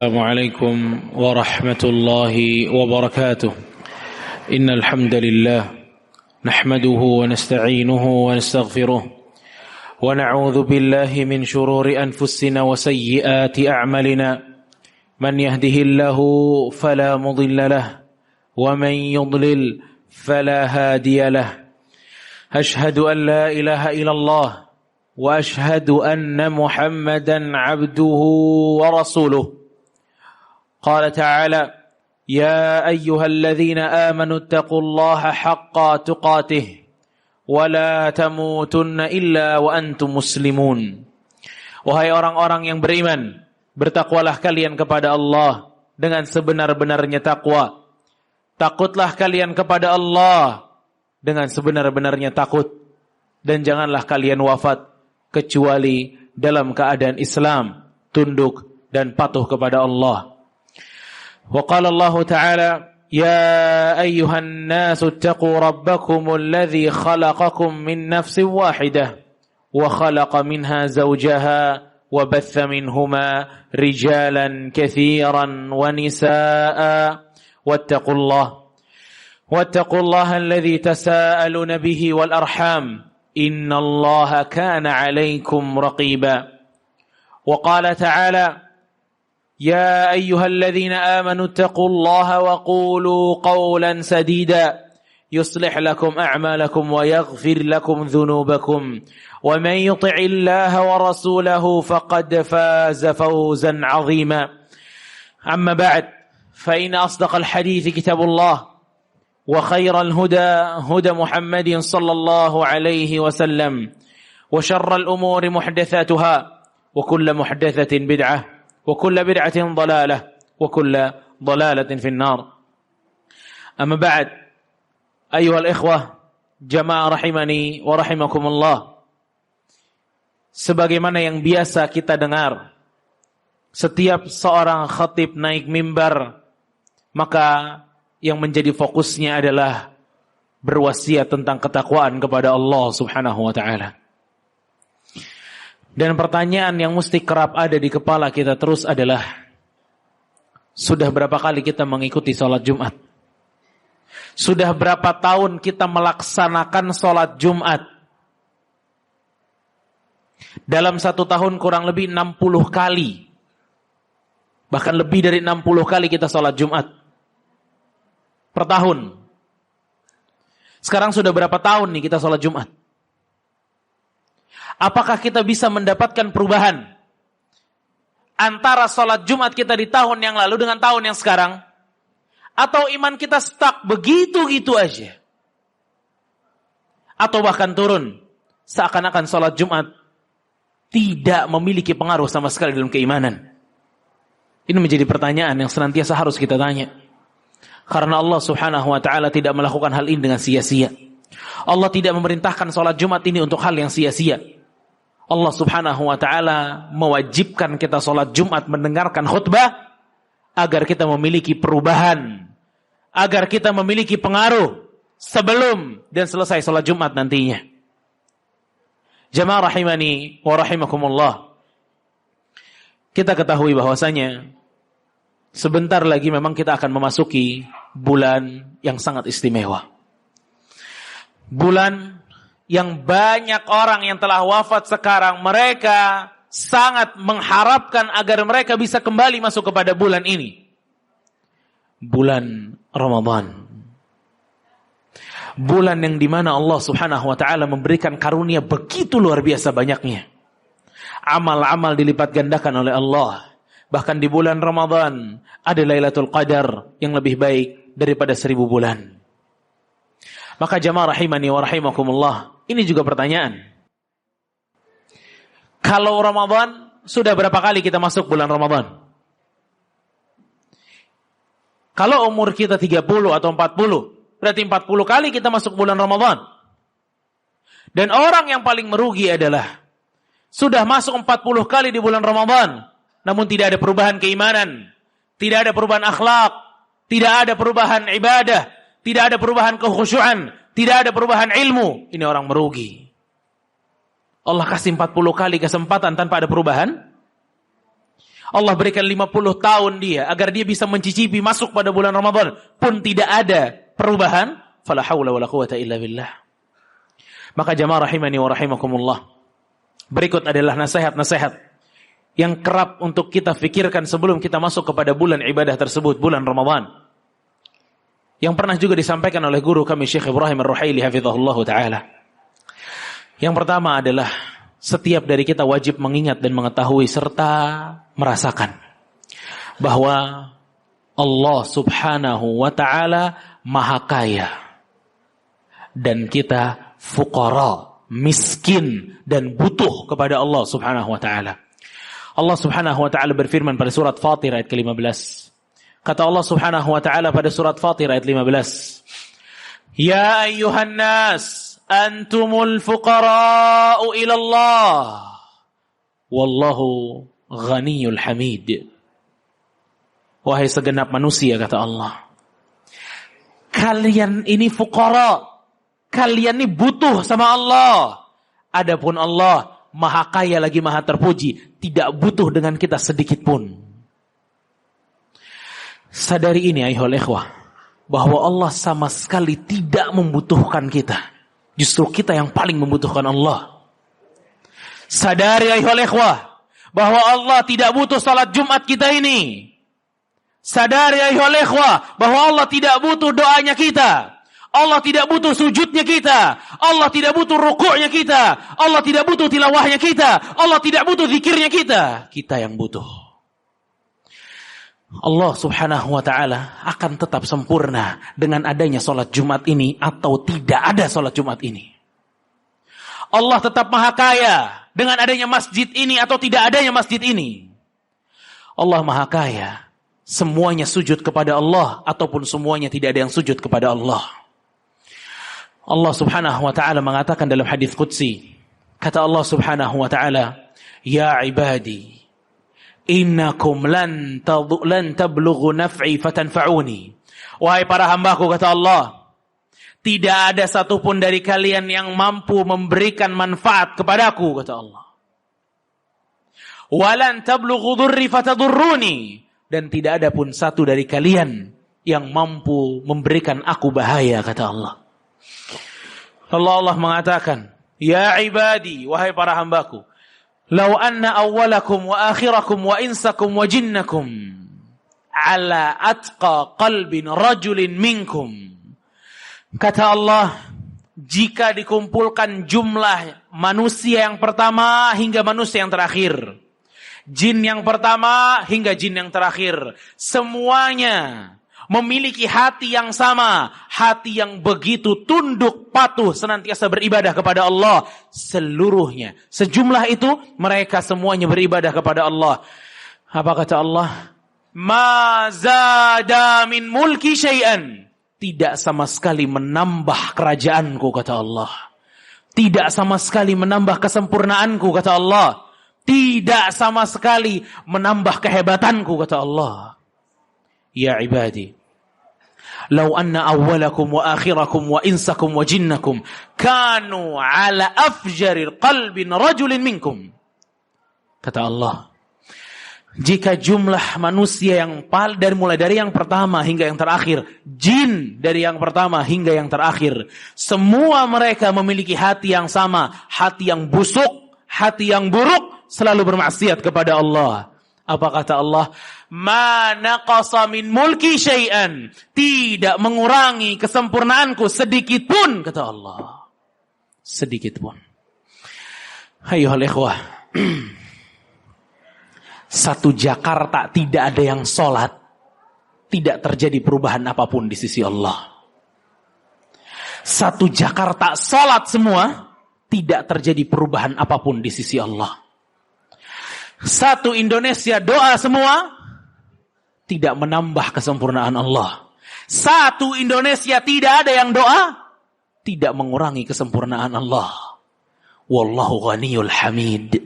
السلام عليكم ورحمة الله وبركاته إن الحمد لله نحمده ونستعينه ونستغفره ونعوذ بالله من شرور أنفسنا وسيئات أعمالنا من يهده الله فلا مضل له ومن يضلل فلا هادي له أشهد أن لا إله إلا الله وأشهد أن محمدا عبده ورسوله قال تعالى يا أيها الذين آمنوا اتقوا الله حق تقاته ولا تموتن إلا وأنتم مسلمون. Wahai orang-orang yang beriman, bertakwalah kalian kepada Allah dengan sebenar-benarnya takwa. Takutlah kalian kepada Allah dengan sebenar-benarnya takut. Dan janganlah kalian wafat kecuali dalam keadaan Islam, tunduk dan patuh kepada Allah. وقال الله تعالى يا أيها الناس اتقوا ربكم الذي خلقكم من نفس واحدة وخلق منها زوجها وبث منهما رجالا كثيرا ونساء واتقوا الله الذي تساءلون به والأرحام إن الله كان عليكم رقيبا وقال تعالى يا أيها الذين آمنوا اتقوا الله وقولوا قولا سديدا يصلح لكم أعمالكم ويغفر لكم ذنوبكم ومن يطع الله ورسوله فقد فاز فوزا عظيما أما بعد فإن أصدق الحديث كتاب الله وخير الهدى هدى محمد صلى الله عليه وسلم وشر الأمور محدثاتها وكل محدثة بدعة وكل بدعة ضلالة وكل ضلالة في النار أما بعد أيها الإخوة جماعة rahimani wa rahimakumullah. Sebagaimana yang biasa kita dengar, setiap seorang khatib naik mimbar, maka yang menjadi fokusnya adalah berwasiat tentang ketakwaan kepada Allah Subhanahu wa ta'ala. Dan pertanyaan yang mesti kerap ada di kepala kita terus adalah, sudah berapa kali kita mengikuti sholat Jumat? Sudah berapa tahun kita melaksanakan sholat Jumat? Dalam satu tahun kurang lebih 60 kali. Bahkan lebih dari 60 kali kita sholat Jumat per tahun. Sekarang sudah berapa tahun nih kita sholat Jumat? Apakah kita bisa mendapatkan perubahan antara sholat Jumat kita di tahun yang lalu dengan tahun yang sekarang? Atau iman kita stuck begitu-gitu aja? Atau bahkan turun, seakan-akan sholat Jumat tidak memiliki pengaruh sama sekali dalam keimanan? Ini menjadi pertanyaan yang senantiasa harus kita tanya. Karena Allah Subhanahu wa ta'ala tidak melakukan hal ini dengan sia-sia. Allah tidak memerintahkan sholat Jumat ini untuk hal yang sia-sia. Allah Subhanahu wa ta'ala mewajibkan kita sholat Jumat mendengarkan khutbah agar kita memiliki perubahan, agar kita memiliki pengaruh sebelum dan selesai sholat Jumat nantinya. Jamaah rahimani wa rahimakumullah. Kita ketahui bahwasanya sebentar lagi memang kita akan memasuki bulan yang sangat istimewa. Bulan yang banyak orang yang telah wafat sekarang, mereka sangat mengharapkan agar mereka bisa kembali masuk kepada bulan ini. Bulan Ramadan. Bulan yang dimana Allah Subhanahu wa ta'ala memberikan karunia begitu luar biasa banyaknya. Amal-amal dilipat gandakan oleh Allah. Bahkan di bulan Ramadan ada Lailatul Qadar yang lebih baik daripada 1000 bulan. Maka jamaah rahimani wa rahimakumullah, ini juga pertanyaan. Kalau Ramadan, sudah berapa kali kita masuk bulan Ramadan? Kalau umur kita 30 atau 40, berarti 40 kali kita masuk bulan Ramadan. Dan orang yang paling merugi adalah sudah masuk 40 kali di bulan Ramadan, namun tidak ada perubahan keimanan, tidak ada perubahan akhlak, tidak ada perubahan ibadah, tidak ada perubahan kekhusyuan, tidak ada perubahan ilmu. Ini orang merugi. Allah kasih 40 kali kesempatan tanpa ada perubahan. Allah berikan 50 tahun dia agar dia bisa mencicipi masuk pada bulan Ramadan pun tidak ada perubahan, fala haula wala quwata illa billah. Maka jamaah rahimani wa rahimakumullah, berikut adalah nasihat-nasihat yang kerap untuk kita fikirkan sebelum kita masuk kepada bulan ibadah tersebut, bulan Ramadan. Yang pernah juga disampaikan oleh guru kami Syekh Ibrahim Ar-Ruhaili hafizahullah ta'ala. Yang pertama adalah setiap dari kita wajib mengingat dan mengetahui serta merasakan bahwa Allah subhanahu wa ta'ala maha kaya dan kita fuqara, miskin dan butuh kepada Allah subhanahu wa ta'ala. Allah subhanahu wa ta'ala berfirman pada surat Fatir ayat ke-15. Kata Allah subhanahu wa ta'ala pada surat Fatir ayat 15. Ya ayyuhan nas antumul fuqara'u ila Allah wallahu ghaniyul hamid. Wahai segenap manusia, kata Allah, kalian ini fuqara, kalian ini butuh sama Allah. Adapun Allah maha kaya lagi maha terpuji, tidak butuh dengan kita sedikit pun. Sadari ini ayuhal ikhwah, bahwa Allah sama sekali tidak membutuhkan kita. Justru kita yang paling membutuhkan Allah. Sadari ayuhal ikhwah, bahwa Allah tidak butuh salat Jumat kita ini. Sadari ayuhal ikhwah, bahwa Allah tidak butuh doanya kita. Allah tidak butuh sujudnya kita. Allah tidak butuh rukuknya kita. Allah tidak butuh tilawahnya kita. Allah tidak butuh zikirnya kita. Kita yang butuh. Allah subhanahu wa ta'ala akan tetap sempurna dengan adanya sholat Jumat ini atau tidak ada sholat Jumat ini. Allah tetap maha kaya dengan adanya masjid ini atau tidak adanya masjid ini. Allah maha kaya, semuanya sujud kepada Allah ataupun semuanya tidak ada yang sujud kepada Allah. Allah subhanahu wa ta'ala mengatakan dalam hadis qudsi, kata Allah subhanahu wa ta'ala, ya ibadi, innakum lan tablughu naf'i fatanfa'uni. Wahai para hambaku, kata Allah, tidak ada satupun dari kalian yang mampu memberikan manfaat kepadaku, kata Allah. Walan tablughu dhurri fatadurruni, dan tidak ada pun satu dari kalian yang mampu memberikan aku bahaya, kata Allah. Allah mengatakan, ya ibadi, wahai para hambaku, lau anna awwalakum wa akhirakum wa insakum wa jinnakum ala atqa qalbin rajulin minkum. Kata Allah, jika dikumpulkan jumlah manusia yang pertama hingga manusia yang terakhir, jin yang pertama hingga jin yang terakhir, semuanya memiliki hati yang sama, hati yang begitu tunduk patuh senantiasa beribadah kepada Allah seluruhnya. Sejumlah itu mereka semuanya beribadah kepada Allah. Apa kata Allah? Ma zada min mulki syai'an. Tidak sama sekali menambah kerajaanku, kata Allah. Tidak sama sekali menambah kesempurnaanku, kata Allah. Tidak sama sekali menambah kehebatanku, kata Allah. Ya ibadi, lau anna awwalakum wa akhirakum wa insakum wa jinnakum kanu ala afjaril qalbin rajulin minkum. Kata Allah, jika jumlah manusia yang mulai dari yang pertama hingga yang terakhir, jin dari yang pertama hingga yang terakhir, semua mereka memiliki hati yang sama, hati yang busuk, hati yang buruk, selalu bermaksiat kepada Allah. Apa kata Allah? Ma naqasa min mulki syai'an. Tidak mengurangi kesempurnaanku sedikit pun, kata Allah. Sedikit pun. Ayyuhal ikhwah. Satu Jakarta tidak ada yang sholat, tidak terjadi perubahan apapun di sisi Allah. Satu Jakarta sholat semua, tidak terjadi perubahan apapun di sisi Allah. Satu Indonesia doa semua, tidak menambah kesempurnaan Allah. Satu Indonesia tidak ada yang doa, tidak mengurangi kesempurnaan Allah. Wallahu ghaniyul hamid.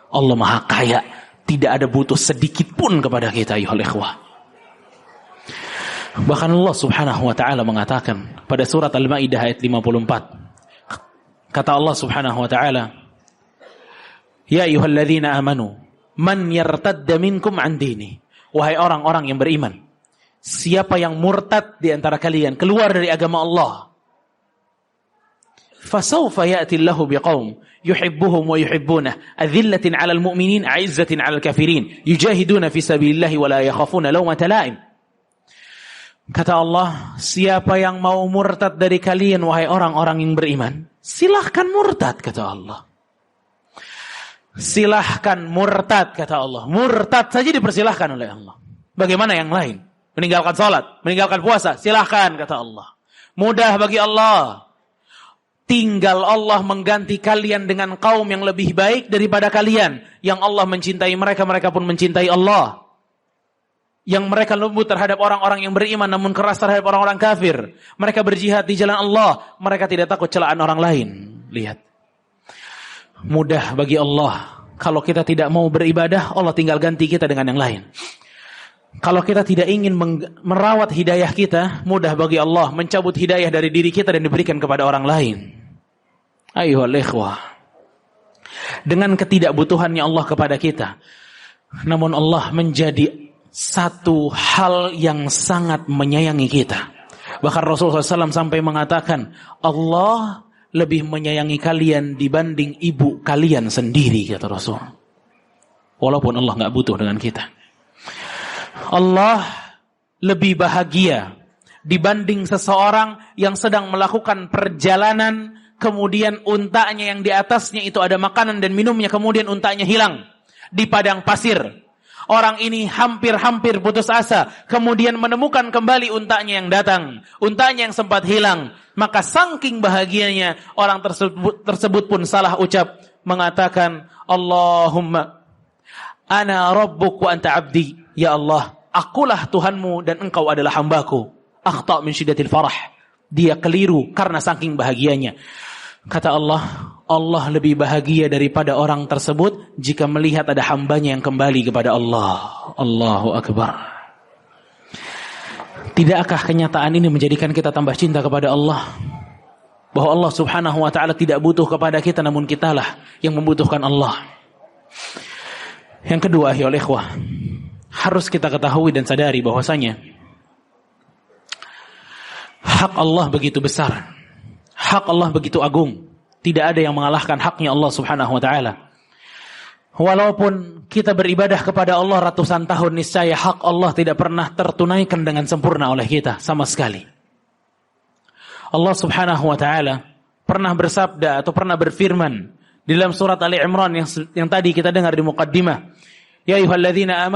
Allah maha kaya, tidak ada butuh sedikit pun kepada kita, ayuhal ikhwah. Bahkan Allah subhanahu wa ta'ala mengatakan pada surat Al-Ma'idah ayat 54. Kata Allah subhanahu wa ta'ala, ya ayyuhalladzina amanu, man yartadda minkum an dini. Wahai orang-orang yang beriman, siapa yang murtad di antara kalian, keluar dari agama Allah, fasawfa ya'ti Allahu biqaum yuhibbuhum wa yuhibbunah adzillatin 'alal mu'minin 'izzatin 'alal kafirin yujahiduna fi sabilillahi wa la yakhafuna lawmata la'im. Kata Allah, siapa yang mau murtad dari kalian, wahai orang-orang yang beriman, silahkan murtad, kata Allah. Silahkan murtad, kata Allah. Murtad saja dipersilahkan oleh Allah. Bagaimana yang lain? Meninggalkan salat, meninggalkan puasa, silahkan, kata Allah. Mudah bagi Allah. Tinggal Allah mengganti kalian dengan kaum yang lebih baik daripada kalian. Yang Allah mencintai mereka, mereka pun mencintai Allah. Yang mereka lembut terhadap orang-orang yang beriman, namun keras terhadap orang-orang kafir. Mereka berjihad di jalan Allah. Mereka tidak takut celaan orang lain. Lihat. Mudah bagi Allah. Kalau kita tidak mau beribadah, Allah tinggal ganti kita dengan yang lain. Kalau kita tidak ingin merawat hidayah kita, mudah bagi Allah mencabut hidayah dari diri kita dan diberikan kepada orang lain. Ayuhal ikhwah. Dengan ketidakbutuhannya Allah kepada kita. Namun Allah menjadi satu hal yang sangat menyayangi kita. Bahkan Rasulullah SAW sampai mengatakan, Allah lebih menyayangi kalian dibanding ibu kalian sendiri, kata Rasul. Walaupun Allah gak butuh dengan kita. Allah lebih bahagia dibanding seseorang yang sedang melakukan perjalanan, kemudian untanya yang di atasnya itu ada makanan dan minumnya, kemudian untanya hilang di padang pasir. Orang ini hampir-hampir putus asa, kemudian menemukan kembali untanya yang datang, untanya yang sempat hilang. Maka saking bahagianya, orang tersebut pun salah ucap, mengatakan, Allahumma ana rabbuk wa anta abdi. Ya Allah, akulah Tuhanmu dan engkau adalah hambaku. Akhta' min syiddatil farah. Dia keliru karena saking bahagianya. Kata Allah, Allah lebih bahagia daripada orang tersebut jika melihat ada hambanya yang kembali kepada Allah. Allahu Akbar. Tidakkah kenyataan ini menjadikan kita tambah cinta kepada Allah? Bahwa Allah subhanahu wa ta'ala tidak butuh kepada kita, namun kitalah yang membutuhkan Allah. Yang kedua, ya ikhwah, harus kita ketahui dan sadari bahwasanya hak Allah begitu besar. Hak Allah begitu agung. Tidak ada yang mengalahkan haknya Allah subhanahu wa ta'ala. Walaupun kita beribadah kepada Allah ratusan tahun, niscaya hak Allah tidak pernah tertunaikan dengan sempurna oleh kita sama sekali. Allah subhanahu wa ta'ala pernah bersabda atau pernah berfirman di dalam surat Ali Imran yang tadi kita dengar di muqaddimah. Ya ayyuhalladzina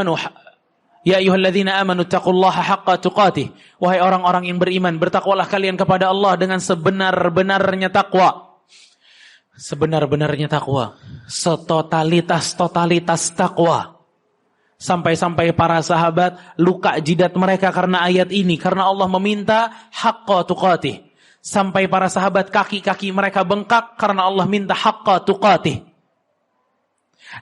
amanu taqullaha haqqa tuqatih. Wahai orang-orang yang beriman, bertakwalah kalian kepada Allah dengan sebenar-benarnya takwa. Sebenar-benarnya takwa, setotalitas takwa. Sampai-sampai para sahabat luka jidat mereka karena ayat ini, karena Allah meminta haqqa tuqatih. Sampai para sahabat kaki-kaki mereka bengkak karena Allah minta haqqa tuqatih.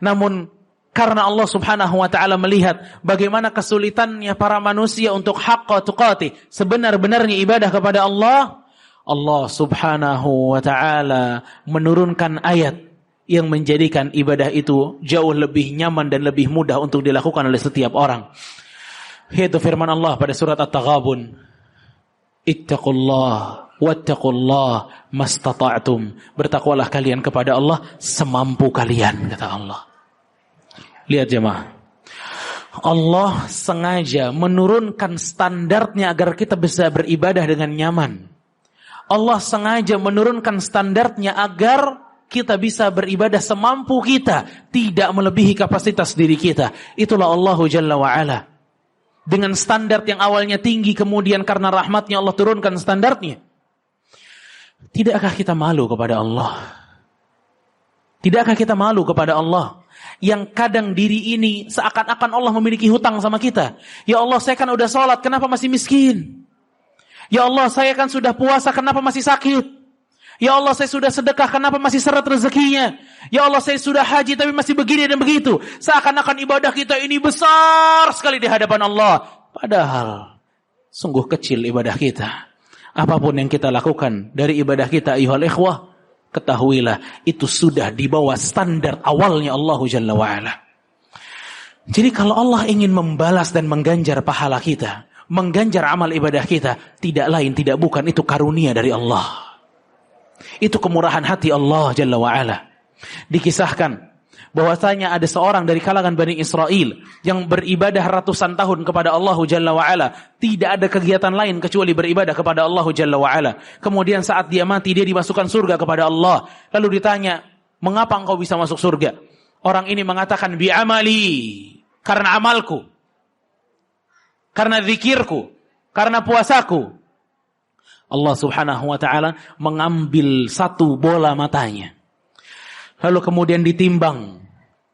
Namun karena Allah subhanahu wa ta'ala melihat bagaimana kesulitannya para manusia untuk haqqa tuqatih, sebenar-benarnya ibadah kepada Allah, Allah subhanahu wa ta'ala menurunkan ayat yang menjadikan ibadah itu jauh lebih nyaman dan lebih mudah untuk dilakukan oleh setiap orang. Yaitu firman Allah pada surat At-Taghabun. Ittaqullah wattaqullah mastata'tum. Bertakwalah kalian kepada Allah semampu kalian, kata Allah. Lihat jemaah. Allah sengaja menurunkan standarnya agar kita bisa beribadah dengan nyaman. Allah sengaja menurunkan standarnya agar kita bisa beribadah semampu kita, tidak melebihi kapasitas diri kita. Itulah Allah Jalla wa'ala. Dengan standar yang awalnya tinggi, kemudian karena rahmatnya Allah turunkan standarnya. Tidakkah kita malu kepada Allah? Tidakkah kita malu kepada Allah? Yang kadang diri ini seakan-akan Allah memiliki hutang sama kita. Ya Allah, saya kan udah sholat, kenapa masih miskin? Ya Allah, saya kan sudah puasa, kenapa masih sakit? Ya Allah, saya sudah sedekah, kenapa masih seret rezekinya? Ya Allah, saya sudah haji, tapi masih begini dan begitu. Seakan-akan ibadah kita ini besar sekali di hadapan Allah. Padahal, sungguh kecil ibadah kita. Apapun yang kita lakukan dari ibadah kita, ayyuhal ikhwah, ketahuilah, itu sudah di bawah standar awalnya Allah Jalla wa'ala. Jadi kalau Allah ingin membalas dan mengganjar pahala kita, mengganjar amal ibadah kita, tidak lain tidak bukan itu karunia dari Allah. Itu kemurahan hati Allah Jalla wa'ala. Dikisahkan bahwasanya ada seorang dari kalangan Bani Israel yang beribadah ratusan tahun kepada Allah Jalla wa'ala. Tidak ada kegiatan lain kecuali beribadah kepada Allah Jalla wa'ala. Kemudian saat dia mati, dia dimasukkan surga kepada Allah. Lalu ditanya, mengapa engkau bisa masuk surga? Orang ini mengatakan, bi'amali, karena amalku, karena zikirku, karena puasaku. Allah subhanahu wa ta'ala mengambil satu bola matanya. Lalu kemudian ditimbang,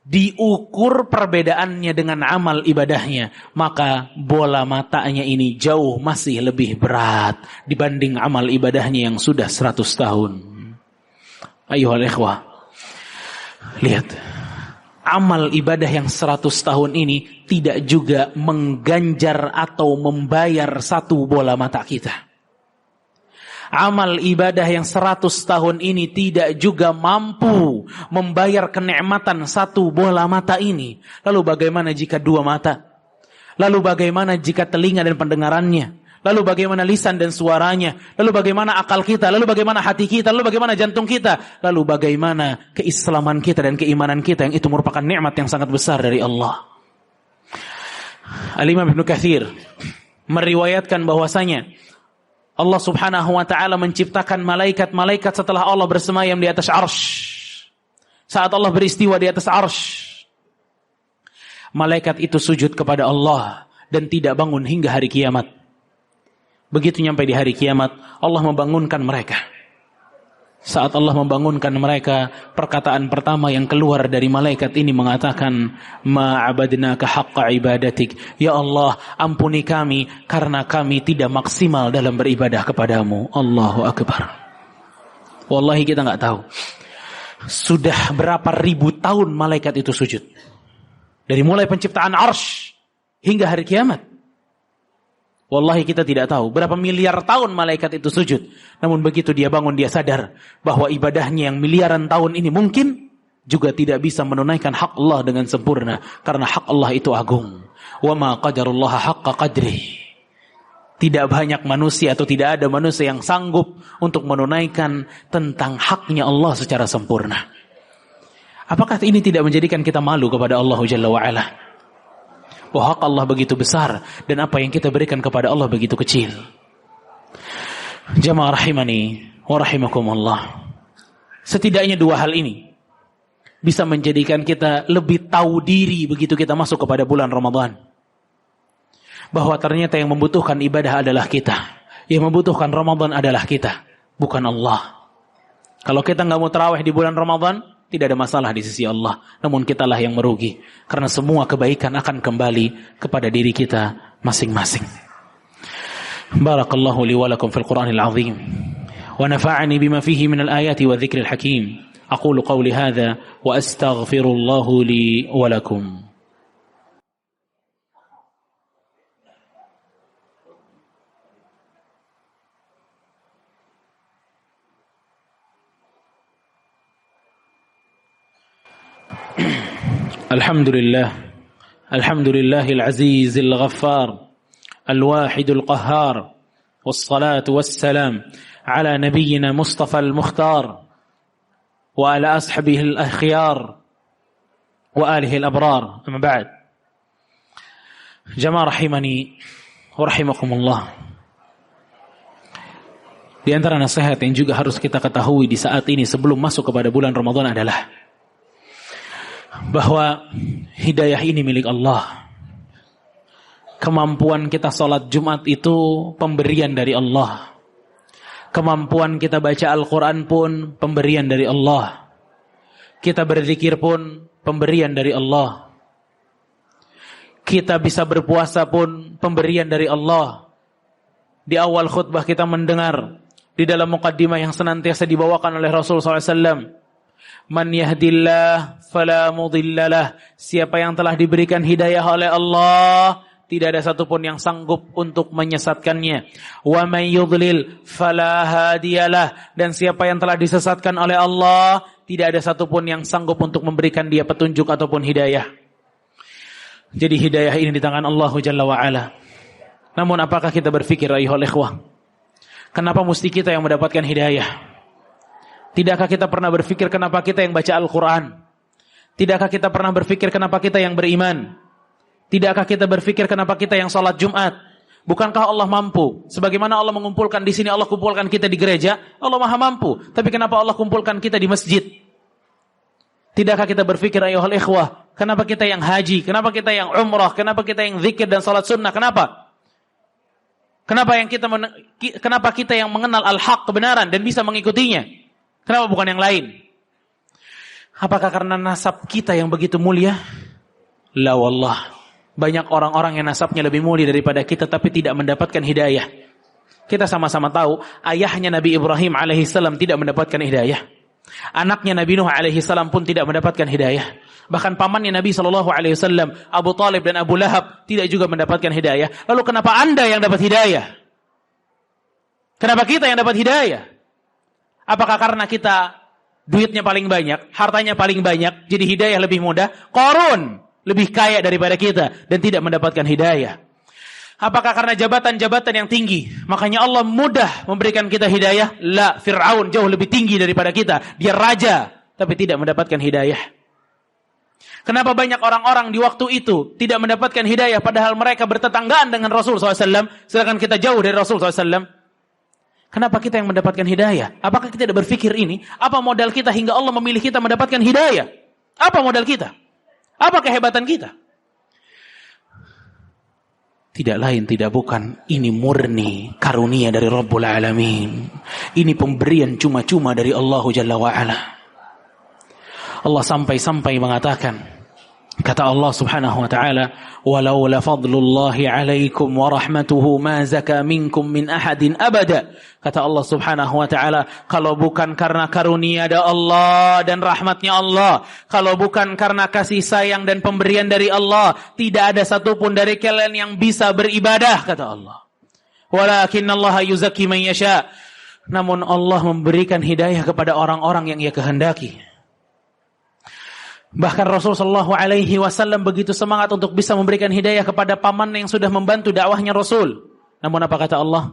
diukur perbedaannya dengan amal ibadahnya, maka bola matanya ini jauh masih lebih berat dibanding amal ibadahnya yang sudah 100 tahun. Ayuhal ikhwah, lihat, amal ibadah yang 100 tahun ini tidak juga mengganjar atau membayar satu bola mata kita. Amal ibadah yang 100 tahun ini tidak juga mampu membayar kenikmatan satu bola mata ini. Lalu bagaimana jika 2 mata? Lalu bagaimana jika telinga dan pendengarannya? Lalu bagaimana lisan dan suaranya? Lalu bagaimana akal kita? Lalu bagaimana hati kita? Lalu bagaimana jantung kita? Lalu bagaimana keislaman kita dan keimanan kita yang itu merupakan nikmat yang sangat besar dari Allah. Al-Imam Ibnu Katsir meriwayatkan bahwasanya Allah subhanahu wa ta'ala menciptakan malaikat-malaikat setelah Allah bersemayam di atas arsy. Saat Allah beristiwa di atas arsy, malaikat itu sujud kepada Allah dan tidak bangun hingga hari kiamat. Begitu nyampe di hari kiamat, Allah membangunkan mereka. Saat Allah membangunkan mereka, perkataan pertama yang keluar dari malaikat ini mengatakan, ma'abadnaka haqqa ibadatik. Ya Allah, ampuni kami karena kami tidak maksimal dalam beribadah kepadamu. Allahu Akbar. Wallahi kita enggak tahu sudah berapa ribu tahun malaikat itu sujud. Dari mulai penciptaan arsy hingga hari kiamat. Wallahi kita tidak tahu berapa miliar tahun malaikat itu sujud. Namun begitu dia bangun, dia sadar bahwa ibadahnya yang miliaran tahun ini mungkin juga tidak bisa menunaikan hak Allah dengan sempurna. Karena hak Allah itu agung. Wa ma qadarullaha haqqa qadri. Tidak banyak manusia atau tidak ada manusia yang sanggup untuk menunaikan tentang haknya Allah secara sempurna. Apakah ini tidak menjadikan kita malu kepada Allah Jalla wa'ala? Bahwa hak Allah begitu besar dan apa yang kita berikan kepada Allah begitu kecil. Jamaah rahimani wa rahimakumullah. Setidaknya 2 hal ini bisa menjadikan kita lebih tahu diri begitu kita masuk kepada bulan Ramadan. Bahwa ternyata yang membutuhkan ibadah adalah kita. Yang membutuhkan Ramadan adalah kita, bukan Allah. Kalau kita enggak mau tarawih di bulan Ramadan, tidak ada masalah di sisi Allah. Namun kitalah yang merugi. Karena semua kebaikan akan kembali kepada diri kita masing-masing. Barakallahu li wa lakum fil Qur'anil azim. Wa nafa'ani bima fihi minal ayati wa dhikril hakim. Aqulu qawli hadha wa astaghfirullahu li wa lakum. الحمد لله العزيز الغفار الواحد القهار والصلاة والسلام على نبينا مصطفى المختار وعلى أصحابه الأخيار وآله الأبرار أما بعد جماعة رحمني ورحمكم الله. Di antara nasihat yang juga harus kita ketahui di saat ini sebelum masuk kepada bulan Ramadan adalah bahwa hidayah ini milik Allah. Kemampuan kita sholat Jumat itu pemberian dari Allah. Kemampuan kita baca Al-Quran pun pemberian dari Allah. Kita berzikir pun pemberian dari Allah. Kita bisa berpuasa pun pemberian dari Allah. Di awal khutbah kita mendengar di dalam muqaddimah yang senantiasa dibawakan oleh Rasulullah SAW, Man yahdillah fala mudhillalah. Siapa yang telah diberikan hidayah oleh Allah, tidak ada satupun yang sanggup untuk menyesatkannya. Wa man yudlil fala hadiyalah. Dan siapa yang telah disesatkan oleh Allah, tidak ada satupun yang sanggup untuk memberikan dia petunjuk ataupun hidayah. Jadi hidayah ini di tangan Allah Jalla wa'ala. Namun apakah kita berpikir ayuhal ikhwah, kenapa mesti kita yang mendapatkan hidayah? Tidakkah kita pernah berpikir kenapa kita yang baca Al-Quran? Tidakkah kita pernah berpikir kenapa kita yang beriman? Tidakkah kita berpikir kenapa kita yang sholat Jumat? Bukankah Allah mampu? Sebagaimana Allah mengumpulkan di sini, Allah kumpulkan kita di gereja, Allah maha mampu. Tapi kenapa Allah kumpulkan kita di masjid? Tidakkah kita berpikir ayuhal ikhwah, kenapa kita yang haji? Kenapa kita yang umrah? Kenapa kita yang zikir dan salat sunnah? Kenapa? Kenapa kita yang mengenal al-haq, kebenaran, dan bisa mengikutinya? Kenapa bukan yang lain? Apakah karena nasab kita yang begitu mulia? La wallah. Banyak orang-orang yang nasabnya lebih mulia daripada kita tapi tidak mendapatkan hidayah. Kita sama-sama tahu ayahnya Nabi Ibrahim alaihissalam tidak mendapatkan hidayah. Anaknya Nabi Nuh alaihissalam pun tidak mendapatkan hidayah. Bahkan pamannya Nabi SAW, Abu Talib dan Abu Lahab tidak juga mendapatkan hidayah. Lalu kenapa Anda yang dapat hidayah? Kenapa kita yang dapat hidayah? Apakah karena kita duitnya paling banyak, hartanya paling banyak, jadi hidayah lebih mudah? Qarun lebih kaya daripada kita dan tidak mendapatkan hidayah. Apakah karena jabatan-jabatan yang tinggi, makanya Allah mudah memberikan kita hidayah? La, Fir'aun jauh lebih tinggi daripada kita. Dia raja, tapi tidak mendapatkan hidayah. Kenapa banyak orang-orang di waktu itu tidak mendapatkan hidayah, padahal mereka bertetanggaan dengan Rasul SAW, sedangkan kita jauh dari Rasul SAW? Kenapa kita yang mendapatkan hidayah? Apakah kita tidak berpikir ini? Apa modal kita hingga Allah memilih kita mendapatkan hidayah? Apa modal kita? Apa kehebatan kita? Tidak lain, tidak bukan. Ini murni karunia dari Rabbul Alamin. Ini pemberian cuma-cuma dari Allah Jalla wa'ala. Allah sampai-sampai mengatakan, kata Allah Subhanahu wa ta'ala, "Walaula fadlullahi 'alaikum wa rahmatuhu ma zaka minkum min ahadin abada." Kata Allah Subhanahu wa ta'ala, kalau bukan karena karunia dari Allah dan rahmatnya Allah, kalau bukan karena kasih sayang dan pemberian dari Allah, tidak ada satupun dari kalian yang bisa beribadah, kata Allah. Walakinnallaha yuzakki man yasha. Namun Allah memberikan hidayah kepada orang-orang yang Ia kehendaki. Bahkan Rasulullah SAW begitu semangat untuk bisa memberikan hidayah kepada paman yang sudah membantu dakwahnya Rasul. Namun apa kata Allah?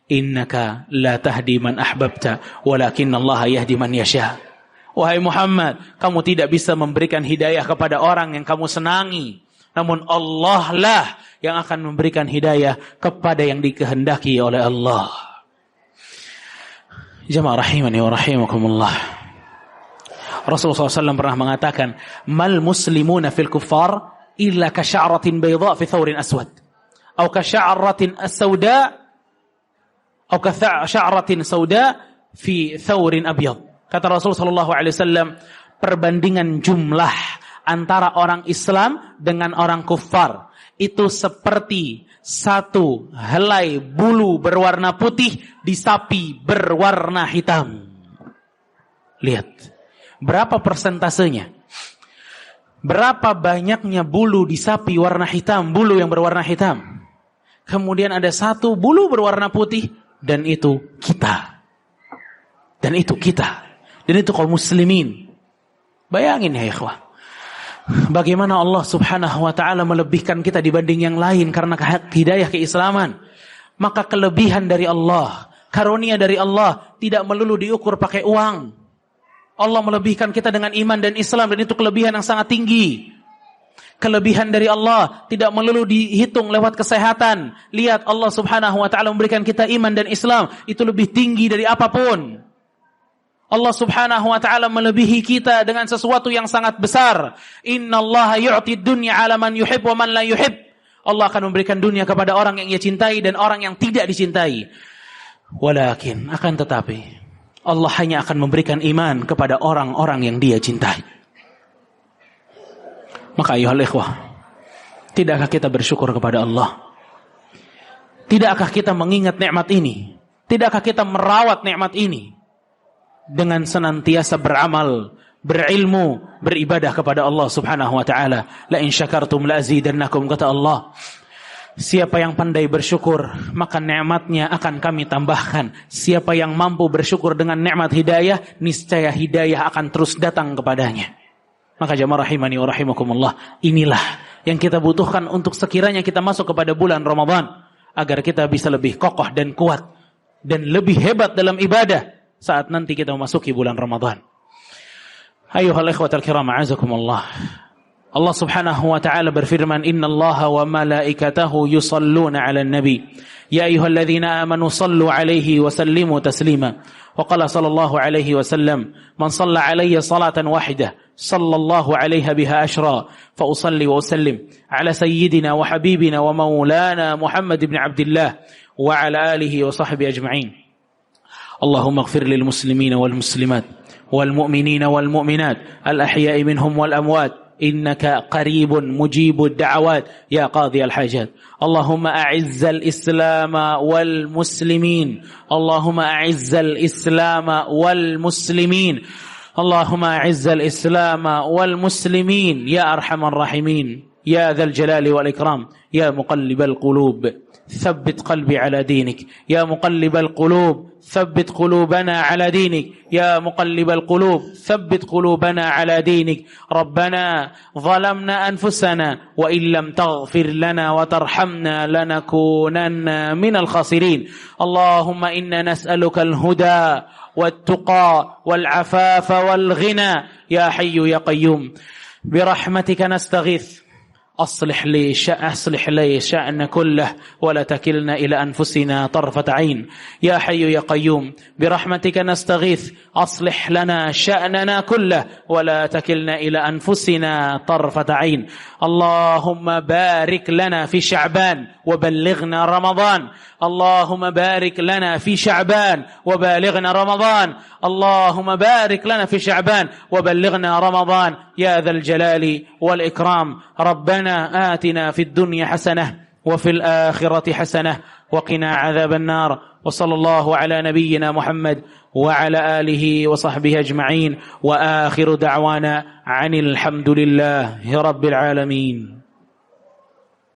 Innaka la tahdi man ahbabta, walakinnallaha yahdi man yasha. Wahai Muhammad, kamu tidak bisa memberikan hidayah kepada orang yang kamu senangi. Namun Allah lah yang akan memberikan hidayah kepada yang dikehendaki oleh Allah. Jamaah rahimani wa rahimakumullah. Rasulullah SAW pernah mengatakan, mal muslimuna fil kuffar illa ka sya'ratin bayda fi thawrin aswad, atau ka sya'ratin sauda, atau ka sya'ratin sauda fi thawrin abyad. Kata Rasulullah SAW, perbandingan jumlah antara orang Islam dengan orang kufar itu seperti satu helai bulu berwarna putih di sapi berwarna hitam. Lihat. Berapa persentasenya? Berapa banyaknya bulu di sapi warna hitam, bulu yang berwarna hitam. Kemudian ada satu bulu berwarna putih, dan itu kita. Dan itu kita. Dan itu kaum muslimin. Bayangin ya ikhwah. Bagaimana Allah Subhanahu wa ta'ala melebihkan kita dibanding yang lain karena hidayah keislaman. Maka kelebihan dari Allah, karunia dari Allah tidak melulu diukur pakai uang. Allah melebihkan kita dengan iman dan Islam, dan itu kelebihan yang sangat tinggi. Kelebihan dari Allah tidak melulu dihitung lewat kesehatan. Lihat Allah Subhanahu wa ta'ala memberikan kita iman dan Islam, itu lebih tinggi dari apapun. Allah Subhanahu wa ta'ala melebihi kita dengan sesuatu yang sangat besar. Innallaha yu'ti dunya 'ala man yuhib wa man la yuhib. Allah akan memberikan dunia kepada orang yang Ia cintai dan orang yang tidak dicintai. Walakin, akan tetapi, Allah hanya akan memberikan iman kepada orang-orang yang Dia cintai. Maka ayuhal ikhwah, tidakkah kita bersyukur kepada Allah? Tidakkah kita mengingat nikmat ini? Tidakkah kita merawat nikmat ini dengan senantiasa beramal, berilmu, beribadah kepada Allah Subhanahu wa ta'ala? La in syakartum la azidannakum, kata Allah. Siapa yang pandai bersyukur, maka nikmatnya akan kami tambahkan. Siapa yang mampu bersyukur dengan nikmat hidayah, niscaya hidayah akan terus datang kepadanya. Maka jamaah rahimani wa rahimakumullah, inilah yang kita butuhkan untuk sekiranya kita masuk kepada bulan Ramadan, agar kita bisa lebih kokoh dan kuat dan lebih hebat dalam ibadah saat nanti kita memasuki bulan Ramadan. Ayuhal ikhwatal kiram, a'azakumullah. Allah Subhanahu wa ta'ala berfirman, "Innallaha wa malaikatahu yusalluna 'alan nabi, ya ayyuhalladzina amanu sallu 'alaihi wa sallimu taslima." Wa qala sallallahu 'alaihi wasallam, "Man shalla 'alayya salatan wahidah, sallallahu 'alaiha biha ashra, fa usalli wa usallim 'ala sayyidina wa habibina wa maulana Muhammad ibn Abdullah wa 'ala alihi wa sahbihi ajma'in." Allahumma ighfir lil muslimina wal muslimat wal mu'minina wal mu'minat al ahya'i minhum wal amwat إنك قريب مجيب الدعوات يا قاضي الحاجات. اللهم أعز الإسلام والمسلمين، اللهم أعز الإسلام والمسلمين، اللهم أعز الإسلام والمسلمين يا أرحم الراحمين يا ذا الجلال والإكرام. يا مقلب القلوب ثبت قلبي على دينك، يا مقلب القلوب ثبت قلوبنا على دينك، يا مقلب القلوب ثبت قلوبنا على دينك. ربنا ظلمنا أنفسنا وإن لم تغفر لنا وترحمنا لنكونن من الخاسرين. اللهم إنا نسألك الهدى والتقى والعفاف والغنى يا حي يا قيوم برحمتك نستغيث. أصلح لي شأن كله ولا تكلنا إلى أنفسنا طرفة عين يا حي يا قيوم برحمتك نستغيث. أصلح لنا شأننا كله ولا تكلنا إلى أنفسنا طرفة عين. اللهم بارك لنا في شعبان وبلغنا رمضان، اللهم بارك لنا في شعبان وبالغنا رمضان، اللهم بارك لنا في شعبان وبلغنا رمضان يا ذا الجلال والإكرام. ربنا آتنا في الدنيا حسنة وفي الآخرة حسنة وقنا عذاب النار. وصلى الله على نبينا محمد وعلى آله وصحبه أجمعين، وآخر دعوانا عن الحمد لله رب العالمين.